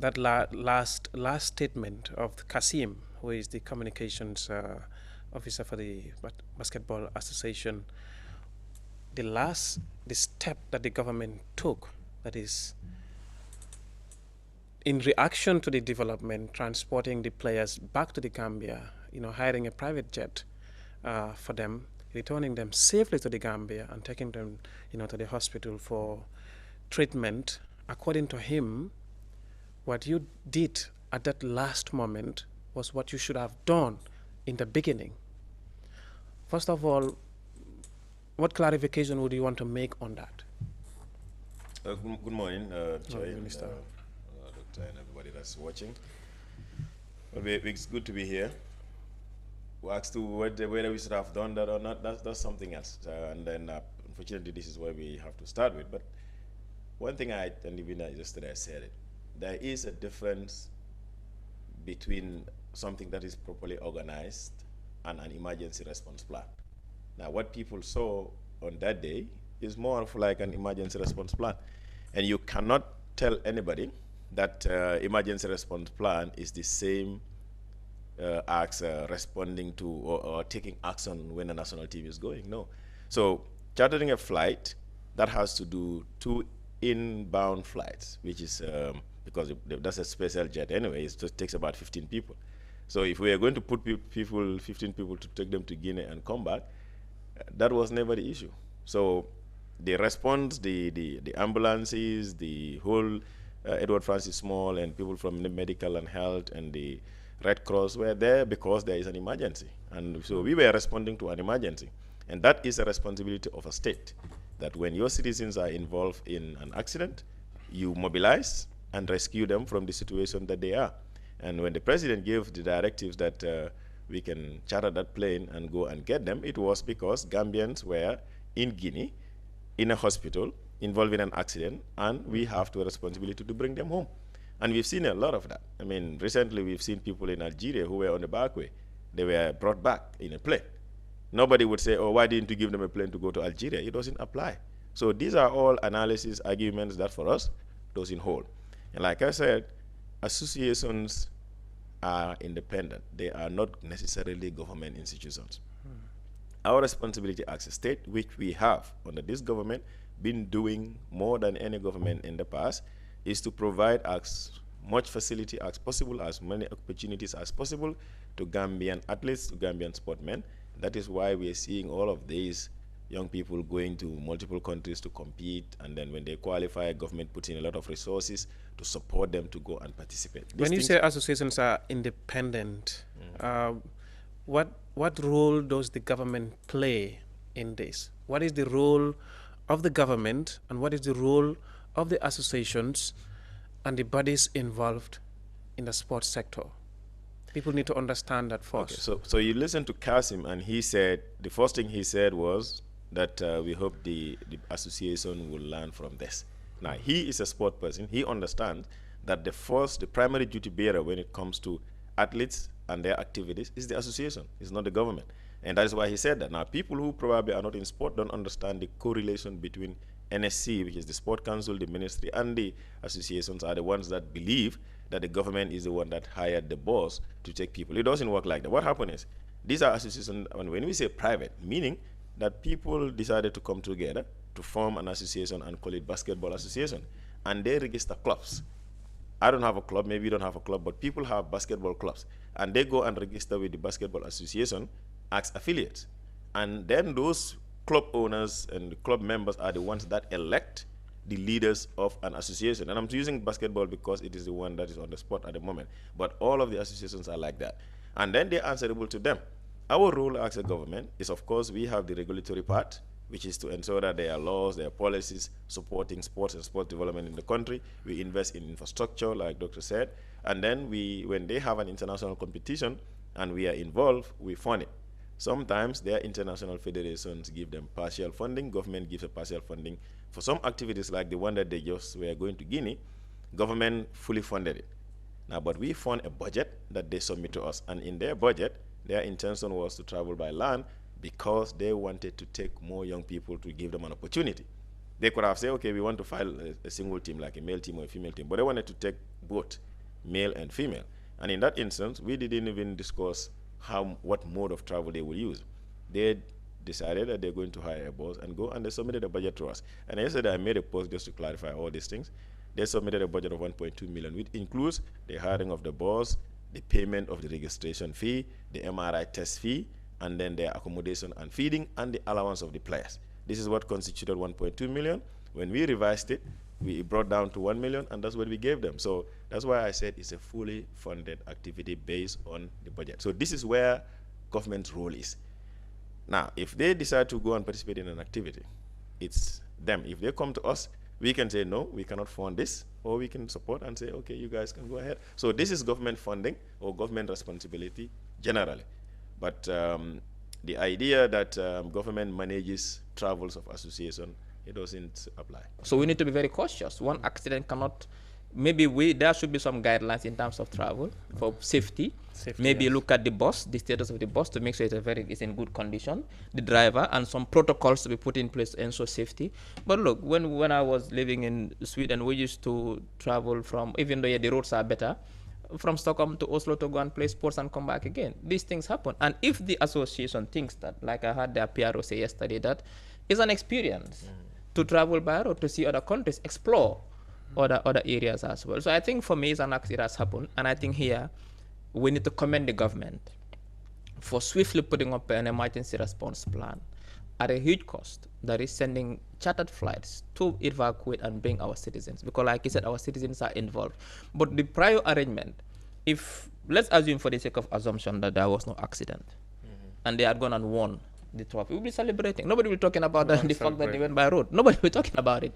that last statement of Kasim, who is the communications officer for the Basketball Association, the step that the government took, that is in reaction to the development, transporting the players back to the Gambia, hiring a private jet for them, returning them safely to the Gambia and taking them, to the hospital for treatment. According to him, what you did at that last moment was what you should have done in the beginning. First of all, what clarification would you want to make on that? Good morning, Chair, Minister. Doctor, and everybody that's watching. Well, it's good to be here. We asked to whether we should have done that or not. That's something else. And then, unfortunately, this is where we have to start with. But one thing and even yesterday I said it, there is a difference between something that is properly organized and an emergency response plan. Now, what people saw on that day is more of like an emergency response plan. And you cannot tell anybody that emergency response plan is the same as responding to or taking action when a national team is going. No. So chartering a flight, that has to do 2 inbound flights, which is because that's a special jet anyway. It just takes about 15 people. So if we are going to put 15 people to take them to Guinea and come back, that was never the issue. So the response, the ambulances, the whole Edward Francis Small and people from the medical and health and the Red Cross were there because there is an emergency. And so we were responding to an emergency. And that is a responsibility of a state, that when your citizens are involved in an accident, you mobilize and rescue them from the situation that they are. And when the president gave the directives that we can charter that plane and go and get them, it was because Gambians were in Guinea, in a hospital, involved in an accident, and we have the responsibility to bring them home. And we've seen a lot of that. I mean, recently we've seen people in Algeria who were on the back way. They were brought back in a plane. Nobody would say, oh, why didn't you give them a plane to go to Algeria? It doesn't apply. So these are all analysis arguments that for us doesn't hold. And like I said, associations are independent. They are not necessarily government institutions. Our responsibility as a state, which we have under this government been doing more than any government in the past, is to provide as much facility as possible, as many opportunities as possible to Gambian athletes, to Gambian sportmen. That is why we are seeing all of these young people going to multiple countries to compete, and then when they qualify, government puts in a lot of resources to support them to go and participate. When you say associations are independent, what role does the government play in this? What is the role of the government, and what is the role of the associations and the bodies involved in the sports sector? People need to understand that first. Okay, so you listen to Kasim, and he said, the first thing he said was that we hope the association will learn from this. Now, he is a sport person. He understands that the primary duty bearer when it comes to athletes and their activities is the association, it's not the government. And that is why he said that. Now, people who probably are not in sport don't understand the correlation between NSC, which is the Sport Council, the ministry, and the associations are the ones that believe that the government is the one that hired the boss to take people. It doesn't work like that. What happened is, these are associations, and when we say private, meaning that people decided to come together to form an association and call it Basketball Association, and they register clubs. I don't have a club, maybe you don't have a club, but people have basketball clubs, and they go and register with the Basketball Association as affiliates. And then those club owners and the club members are the ones that elect the leaders of an association. And I'm using basketball because it is the one that is on the spot at the moment. But all of the associations are like that. And then they're answerable to them. Our role as a government is, of course, we have the regulatory part, which is to ensure that there are laws, there are policies supporting sports and sport development in the country. We invest in infrastructure, like Dr. said. And then when they have an international competition and we are involved, we fund it. Sometimes their international federations give them partial funding. Government gives a partial funding. For some activities like the one that they just were going to Guinea, government fully funded it. Now, but we fund a budget that they submit to us. And in their budget, their intention was to travel by land because they wanted to take more young people to give them an opportunity. They could have said, okay, we want to file a single team, like a male team or a female team, but they wanted to take both male and female. And in that instance, we didn't even discuss what mode of travel they will use. They decided that they're going to hire a bus and go, and they submitted a budget to us. And yesterday I made a post just to clarify all these things. They submitted a budget of 1.2 million, which includes the hiring of the bus, the payment of the registration fee, the MRI test fee, and then their accommodation and feeding, and the allowance of the players. This is what constituted 1.2 million. When we revised it, we brought down to 1 million, and that's what we gave them. So that's why I said it's a fully funded activity based on the budget. So this is where government's role is. Now, if they decide to go and participate in an activity, it's them. If they come to us, we can say, no, we cannot fund this, or we can support and say, okay, you guys can go ahead. So this is government funding or government responsibility generally. But the idea that government manages travels of association, it doesn't apply. So we need to be very cautious. One accident cannot, maybe there should be some guidelines in terms of travel for safety. Maybe yes. Look at the bus, the status of the bus to make sure it's in good condition, the driver, and some protocols to be put in place to ensure safety. But look, when I was living in Sweden, we used to travel from, even though the roads are better, from Stockholm to Oslo to go and play sports and come back again. These things happen. And if the association thinks that, like I heard their PRO say yesterday, that it's an experience to travel by road, to see other countries, explore other areas as well. So I think for me, it's an accident has happened. And I think here, we need to commend the government for swiftly putting up an emergency response plan at a huge cost, that is sending chartered flights to evacuate and bring our citizens. Because like you said, our citizens are involved. But the prior arrangement, let's assume for the sake of assumption that there was no accident, and they had gone and won the trophy, we'll be celebrating. Nobody will be talking about the fact that they went by road. Nobody will be talking about it,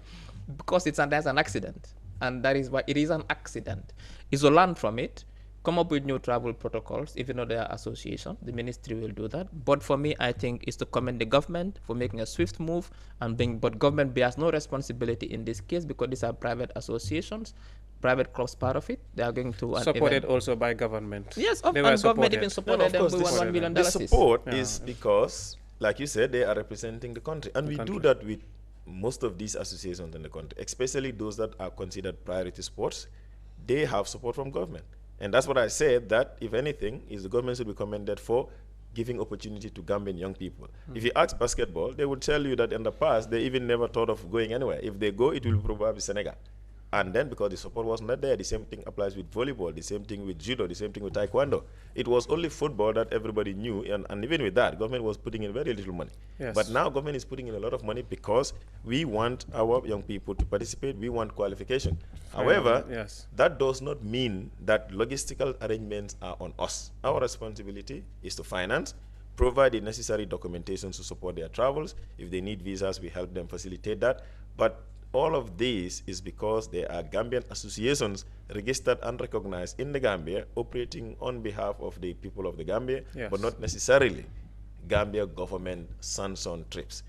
because there's an accident. And that is why it is an accident. Is to learn from it, come up with new travel protocols. Even though they are association, the ministry will do that. But for me, I think it's to commend the government for making a swift move but government bears no responsibility in this case, because these are private associations, private clubs part of it. They are going to supported also by government. Yes, they and government even supported them with $1 million. The support is because, like you said, they are representing the country, and we do that with most of these associations in the country, especially those that are considered priority sports. They have support from government. And that's what I said, that if anything, is the government should be commended for giving opportunity to Gambian young people. If you ask basketball, they would tell you that in the past, they even never thought of going anywhere. If they go, it will probably be Senegal. And then because the support was not there, the same thing applies with volleyball, the same thing with judo, the same thing with taekwondo. It was only football that everybody knew, and even with that, government was putting in very little money. Yes. But now government is putting in a lot of money because we want our young people to participate, we want qualification. However, yes, that does not mean that logistical arrangements are on us. Our responsibility is to finance, provide the necessary documentation to support their travels. If they need visas, we help them facilitate that. But all of this is because there are Gambian associations registered and recognized in the Gambia, operating on behalf of the people of the Gambia, yes, but not necessarily Gambia government sanctioned trips.